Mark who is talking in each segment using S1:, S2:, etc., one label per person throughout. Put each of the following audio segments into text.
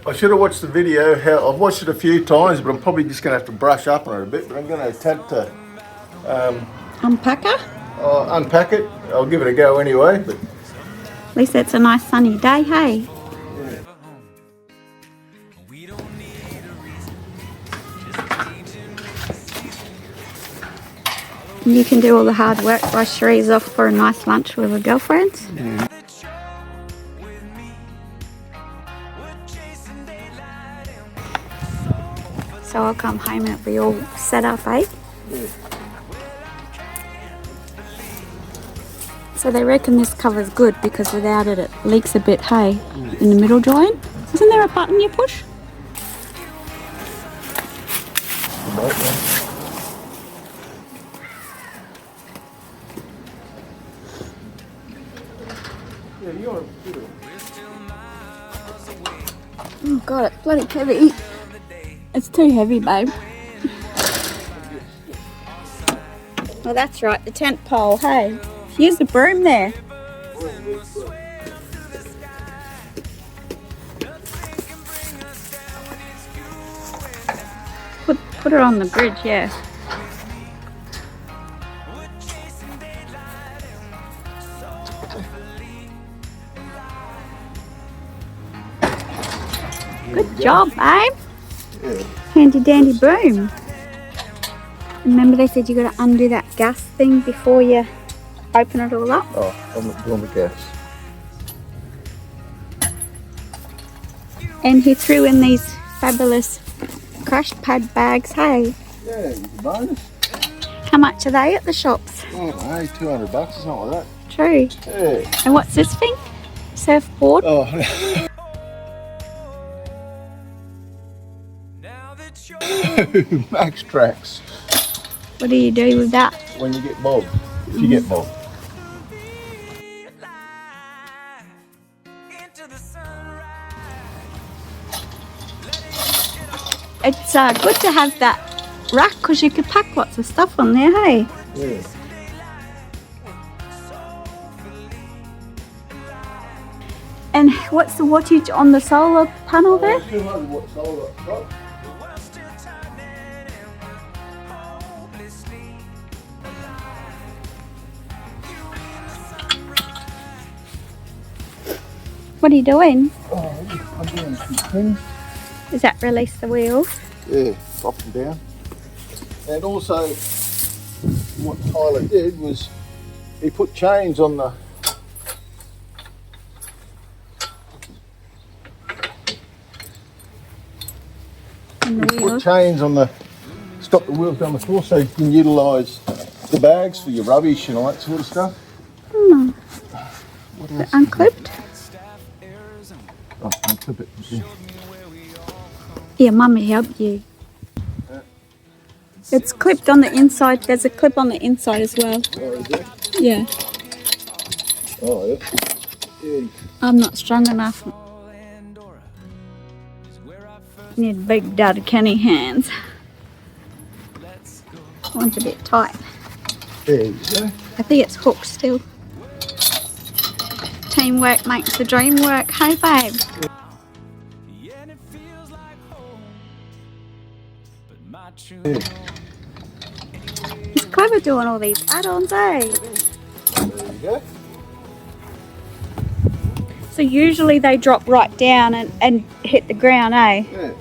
S1: I should have watched the video. I've watched it a few times, but I'm probably just going to have to brush up on it a bit. But I'm going to attempt to
S2: unpack her.
S1: Unpack it. I'll give it a go anyway. But
S2: at least it's a nice sunny day, hey? And you can do all the hard work while Cherie's off for a nice lunch with her girlfriends.
S1: Yeah.
S2: So I'll come home and it'll be all set up, eh?
S1: Yeah.
S2: So they reckon this cover's good because without it, it leaks a bit, hey? In the middle joint. Isn't there a button you push? Oh god, it's bloody heavy. It's too heavy, babe. Well, that's right, the tent pole, hey? Use the broom there. Put it on the bridge, yeah. Good job, babe.
S1: Yeah.
S2: Handy dandy broom. Remember they said you got to undo that gas thing before you open it all up?
S1: Oh, I'm not doing the gas.
S2: And he threw in these fabulous crash pad bags, hey?
S1: Yeah, it's a bonus.
S2: How much are they at the shops?
S1: Oh, hey, $200 or something like that.
S2: True.
S1: Yeah.
S2: And what's this thing? Surfboard?
S1: Oh. Max tracks.
S2: What do you do with that?
S1: When you get bogged. If you get bogged.
S2: It's good to have that rack because you could pack lots of stuff on there, hey?
S1: Yeah.
S2: And what's the wattage on the solar panel there?
S1: 200 watt solar up top.
S2: What are you doing?
S1: Oh, I'm doing some things.
S2: Does that release the wheels?
S1: Yeah, drop them down. And also, what Tyler did was he put chains on the stop the wheels down the floor so you can utilise the bags for your rubbish and all that sort of stuff.
S2: Hmm. Is it unclipped?
S1: Oh, unclip it. Yeah.
S2: Yeah, Mummy helped you. It's clipped on the inside. There's a clip on the inside as well.
S1: Oh, is there?
S2: Yeah.
S1: Oh, yeah. Yeah.
S2: I'm not strong enough. Need big Daddy Kenny hands. One's a bit tight.
S1: There you go.
S2: I think it's hooked still. Teamwork makes the dream work. Hey, babe.
S1: Yeah.
S2: It's clever doing all these add-ons, eh?
S1: There you go.
S2: So usually they drop right down and hit the ground, eh?
S1: Yeah.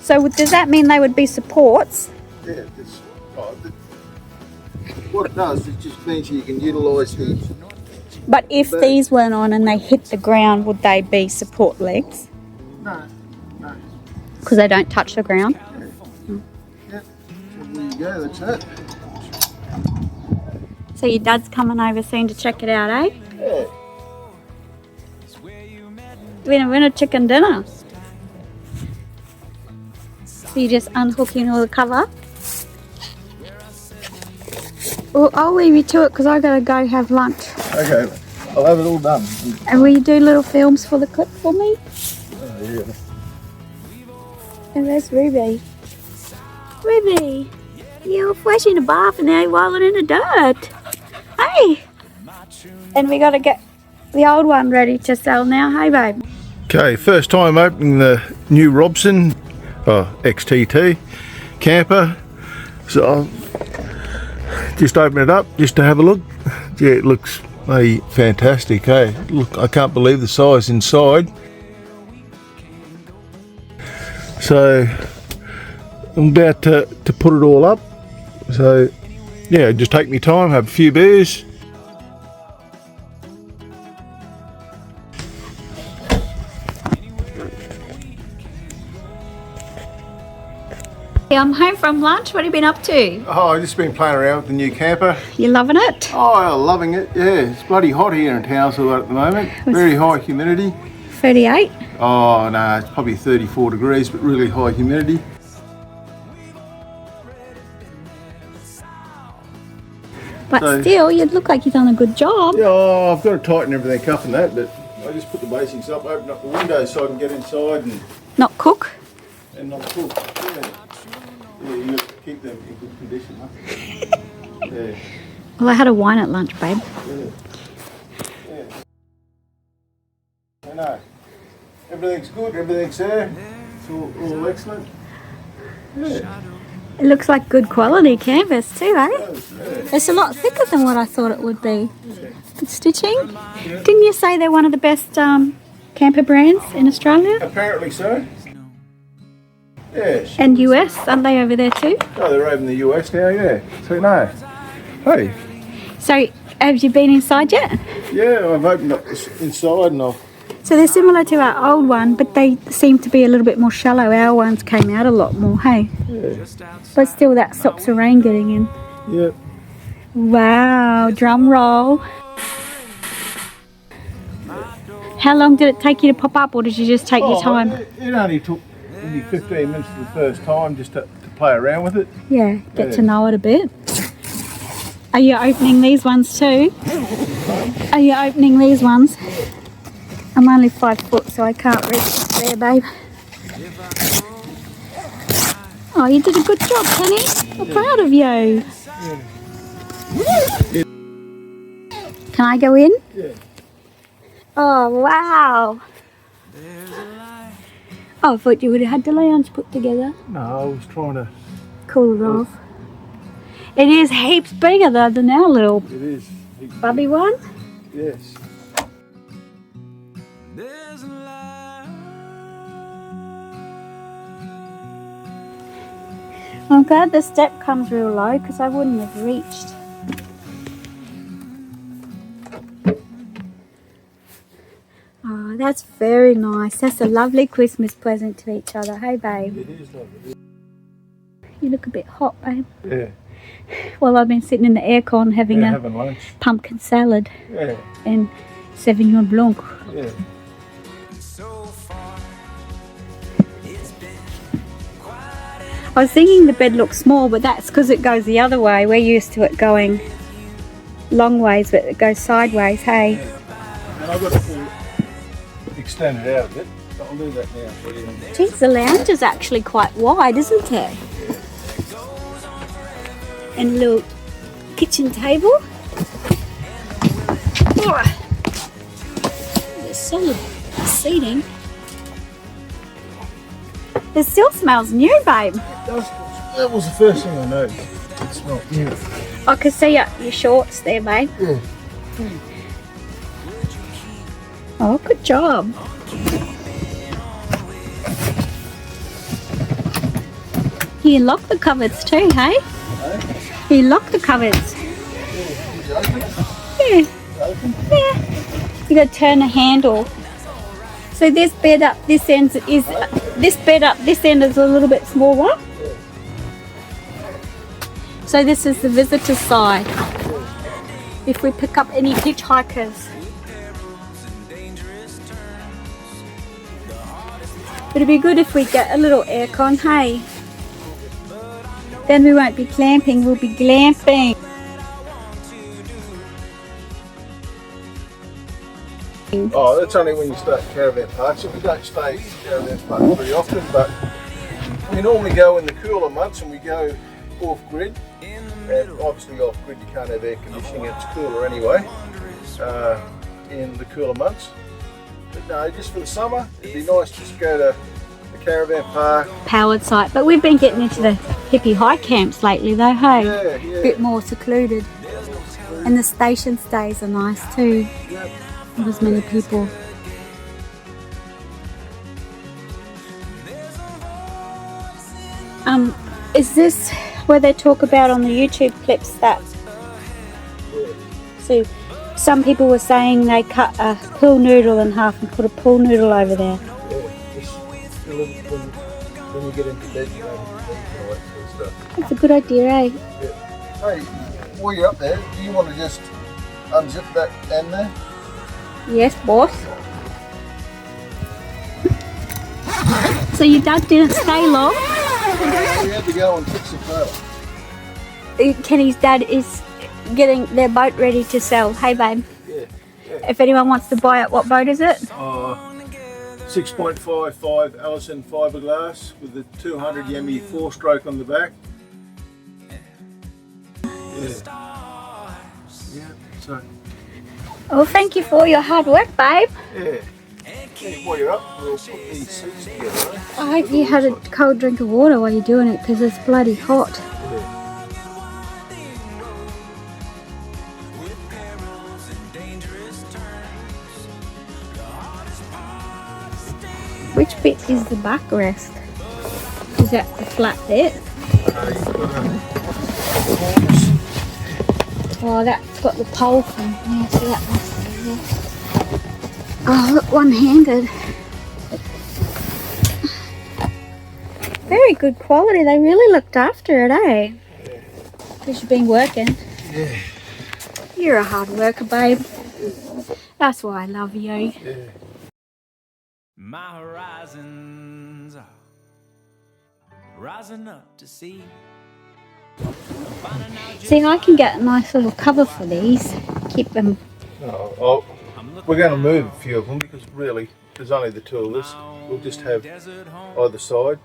S2: So does that mean they would be supports?
S1: Yeah. What it does, it just means you can utilise the...
S2: But if these weren't on and they hit the ground, would they be support legs?
S1: No. No.
S2: Because they don't touch the ground?
S1: Yeah. So there you go, that's it.
S2: So your dad's coming over soon to check it out, eh?
S1: Yeah.
S2: We're having a chicken dinner. So you're just unhooking all the cover? Well, I'll leave you to it because I gotta go have lunch.
S1: Okay, I'll have it all done.
S2: And will you do little films for the clip for me?
S1: Oh, yeah.
S2: And there's Ruby. Ruby, you're fresh in the bath and now you're walling in the dirt. Hey! And we gotta get the old one ready to sell now, hey babe?
S1: Okay, first time opening the new Robson XTT camper, so I'll just open it up just to have a look. Yeah, it looks fantastic. Hey, look, I can't believe the size inside. So I'm about to put it all up. So yeah, just take me time, have a few beers.
S2: I'm home from lunch. What have you been up to?
S1: Oh, I've just been playing around with the new camper.
S2: You loving it?
S1: Oh, I'm loving it. Yeah, it's bloody hot here in Townsville at the moment. Very high humidity.
S2: 38?
S1: Oh no, it's probably 34 degrees, but really high humidity.
S2: But still, you look like you've done a good job.
S1: Yeah, oh, I've got to tighten everything up and that, but I just put the basics up, open up the windows so I can get inside and
S2: Not cook?
S1: not cook. Yeah, you got to keep them in good condition, huh? Yeah.
S2: Well, I had a wine at lunch, babe.
S1: Yeah. I know. Everything's good, everything's there. It's all excellent. Yeah.
S2: It looks like good quality canvas too, eh?
S1: Yeah.
S2: It's a lot thicker than what I thought it would be. Good stitching. Yeah. Didn't you say they're one of the best camper brands in Australia?
S1: Apparently so. Yeah.
S2: And US, aren't they over there too?
S1: Oh, they're over in the US now, yeah. So no. Hey.
S2: So, have you been inside yet?
S1: Yeah, I've opened up this inside and I've...
S2: So they're similar to our old one, but they seem to be a little bit more shallow. Our ones came out a lot more, hey?
S1: Yeah.
S2: But still that stops the rain getting in.
S1: Yep.
S2: Wow, drum roll. How long did it take you to pop up, or did you just take your time?
S1: It only took maybe 15 minutes for the first time just to play around with it.
S2: Yeah, get to know it a bit. Are you opening these ones too? Are you opening these ones? I'm only 5 foot, so I can't reach there, babe. Oh, you did a good job, Penny. I'm proud of you.
S1: Yeah.
S2: Can I go in?
S1: Yeah.
S2: Oh, wow. Oh, I thought you would have had the lounge put together.
S1: No, I was trying to...
S2: Cool it off. It is heaps bigger though than our little
S1: It is.
S2: bubby one.
S1: Yes.
S2: I'm glad the step comes real low because I wouldn't have reached. Oh, that's very nice. That's a lovely Christmas present to each other. Hey, babe.
S1: It is lovely.
S2: You look a bit hot, babe.
S1: Yeah.
S2: Well, I've been sitting in the aircon having
S1: having lunch.
S2: Pumpkin salad.
S1: Yeah.
S2: And Sauvignon Blanc.
S1: Yeah.
S2: I was thinking the bed looks small, but that's because it goes the other way. We're used to it going long ways, but it goes sideways, hey?
S1: Yeah. And I've got to extend it out a bit. So I'll do that now for you.
S2: Geez, the lounge is actually quite wide, isn't it? And a little kitchen table. There's solid seating. It still smells new, babe.
S1: That was the first thing I noticed. It smelled new.
S2: I can see your shorts there, babe.
S1: Yeah.
S2: Oh, good job. You lock the cupboards too, hey? You lock the cupboards. Yeah. Yeah. You got to turn the handle. So this bed up this end is a little bit smaller. So this is the visitor side. If we pick up any hitchhikers. It'd be good if we get a little aircon, hey? Then we won't be clamping, we'll be glamping.
S1: Oh, that's only when you start caravan parks. So we don't stay in caravan parks very often, but we normally go in the cooler months and we go off-grid. And obviously off-grid you can't have air conditioning, it's cooler anyway in the cooler months. But No, just for the summer. It'd be nice just to go to a caravan park.
S2: Powered site. But we've been getting into the hippie high camps lately though, hey?
S1: Yeah.
S2: A bit more secluded. And the station stays are nice too.
S1: Yep.
S2: Not as many people. Is this where they talk about on the YouTube clips that? So some people were saying they cut a pool noodle in half and put a pool noodle over there.
S1: Yeah, just when you get into bed, you know, all that sort of stuff.
S2: That's a good idea, eh?
S1: Yeah. Hey, while you're up there, do you want to just unzip that end there?
S2: Yes, boss. So your dad didn't stay long?
S1: We had to go and fix the trailer.
S2: Kenny's dad is getting their boat ready to sell. Hey, babe.
S1: Yeah.
S2: If anyone wants to buy it, what boat is it?
S1: 6.55 Allison fiberglass with the 200 Yemi 4-stroke on the back. Yeah. So.
S2: Well, thank you for your hard work, babe.
S1: Yeah. While you're up, we'll put these seats together. Eh?
S2: I hope you had a cold drink of water while you're doing it because it's bloody hot. Which bit is the backrest? Is that the flat bit? Oh, that's got the pole from there, so that must be there. Oh, look, one-handed. Very good quality. They really looked after it, eh? Because you've been working.
S1: Yeah.
S2: You're a hard worker, babe. That's why I love you.
S1: Yeah.
S3: My horizons are rising up to see.
S2: See, I can get a nice little cover for these. Keep them.
S1: No, we're going to move a few of them because really there's only the two of us. We'll just have either side.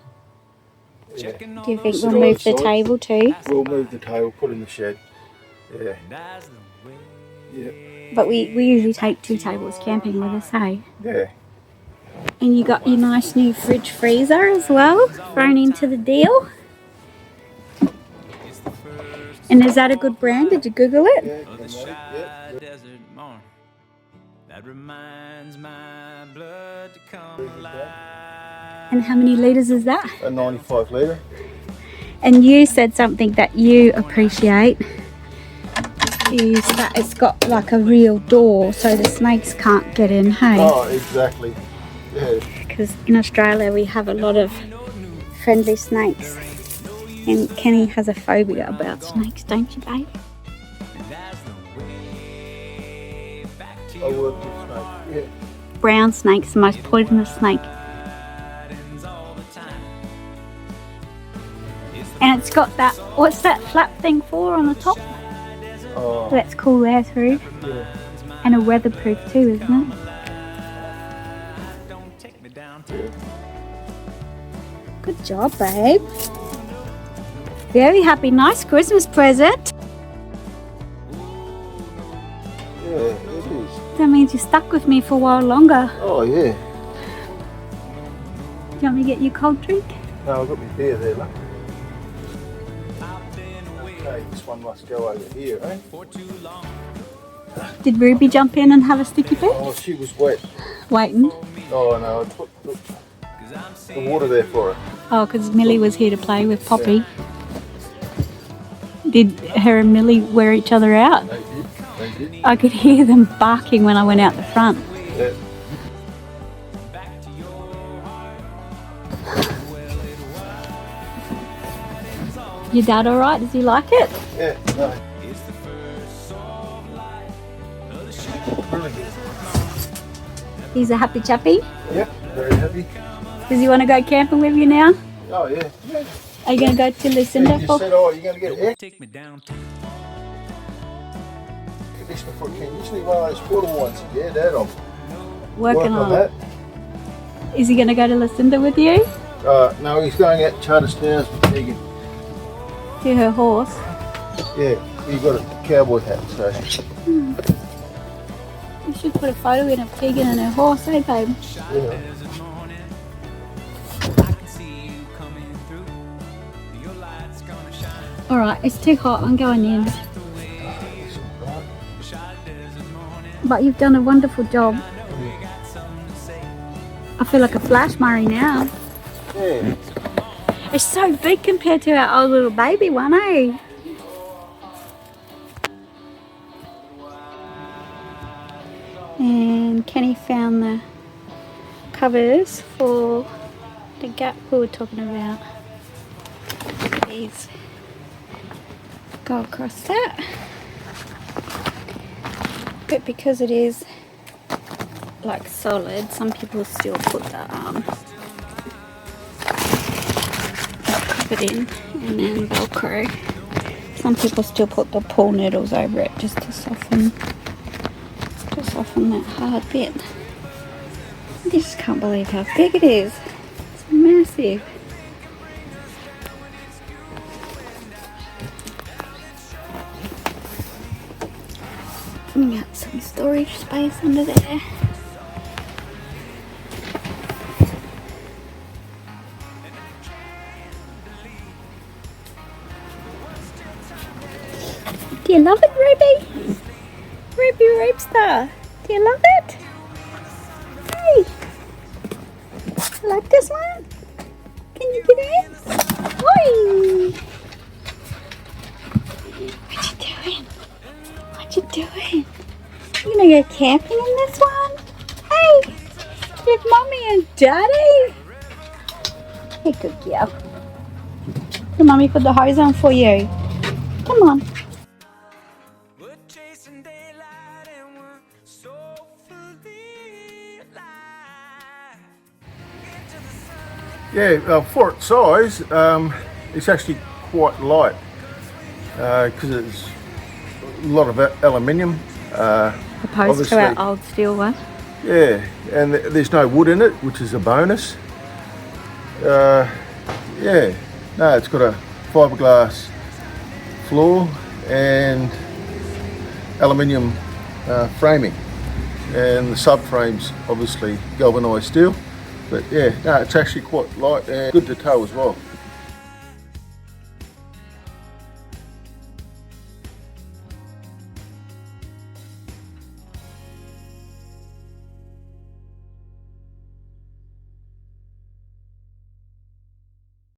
S1: Yeah.
S2: Do you think we'll move the table too?
S1: We'll move the table, put in the shed. Yeah. Yeah.
S2: But we usually take 2 tables camping with us, hey?
S1: Yeah.
S2: And you got your nice new fridge freezer as well, thrown into the deal. And is that a good brand? Did you Google it?
S1: Yeah.
S3: That reminds my blood to come alive.
S2: And how many litres is that?
S1: A 95 litre.
S2: And you said something that you appreciate is that it's got like a real door so the snakes can't get in, hey?
S1: Oh, exactly. Yeah.
S2: Because in Australia we have a lot of friendly snakes. And Kenny has a phobia about snakes, don't you, babe?
S1: I work with snake. Yeah.
S2: Brown snake's the most poisonous snake. And it's got that, what's that flap thing for on the top?
S1: Oh.
S2: Let's cool air through.
S1: Yeah.
S2: And a weatherproof too, isn't it? Good job, babe. Very happy, nice Christmas present.
S1: Yeah, it is.
S2: That means you're stuck with me for a while longer.
S1: Oh, yeah.
S2: Do you want me to get you a cold drink?
S1: No, I've got my beer there, look. Okay, this one must go over here, eh?
S2: Did Ruby jump in and have a sticky bit?
S1: Oh, she was wet.
S2: Waiting.
S1: Oh, no, I put the water there for her.
S2: Oh, because Millie was here to play with Poppy. Did her and Millie wear each other out?
S1: They did. They did.
S2: I could hear them barking when I went out the front.
S1: Yeah.
S2: Your dad all right? Does he like it?
S1: Yeah, no. Really good.
S2: He's a happy chappy.
S1: Yep, very happy.
S2: Does he want to go camping with you now?
S1: Oh, yeah. Yeah.
S2: Are you going to go to Lucinda?
S1: You said, oh, you're going to get air
S3: Take me downtown.
S1: conditioner for a king. You just need one of those portable ones. Yeah, Dad, I'm
S2: Working on
S1: that.
S2: it. Is he going to go to Lucinda with you?
S1: No, he's going out to Charterstowns with Megan.
S2: To her horse?
S1: Yeah, he got a cowboy hat, so.
S2: You should put a photo in of Tegan and her horse, eh, babe?
S1: Yeah.
S2: Alright, it's too hot. I'm going in. But you've done a wonderful job. I feel like a Flash Murray now.
S1: Yeah.
S2: It's so big compared to our old little baby one, eh? And Kenny found the covers for the gap we were talking about. These go across that. But because it is like solid, some people still put the cover in and then Velcro. Some people still put the pool noodles over it just to soften that hard bit. I just can't believe how big it is. It's massive. Got some storage space under there. Do you love it, Ruby? Ruby Roopster, do you love it? Hey, you like this one? Can you get in? Oi! What you doing? What you doing? You gonna go camping in this one? Hey, with mommy and daddy? Hey, good girl. Your mommy put the hose on for you. Come on.
S1: Yeah, for its size, it's actually quite light because it's a lot of aluminium.
S2: Opposed to our old steel one.
S1: Yeah, and there's no wood in it, which is a bonus. Yeah, no, it's got a fiberglass floor and aluminium framing, and the subframe's obviously galvanised steel. But yeah, no, it's actually quite light and good to tow as well.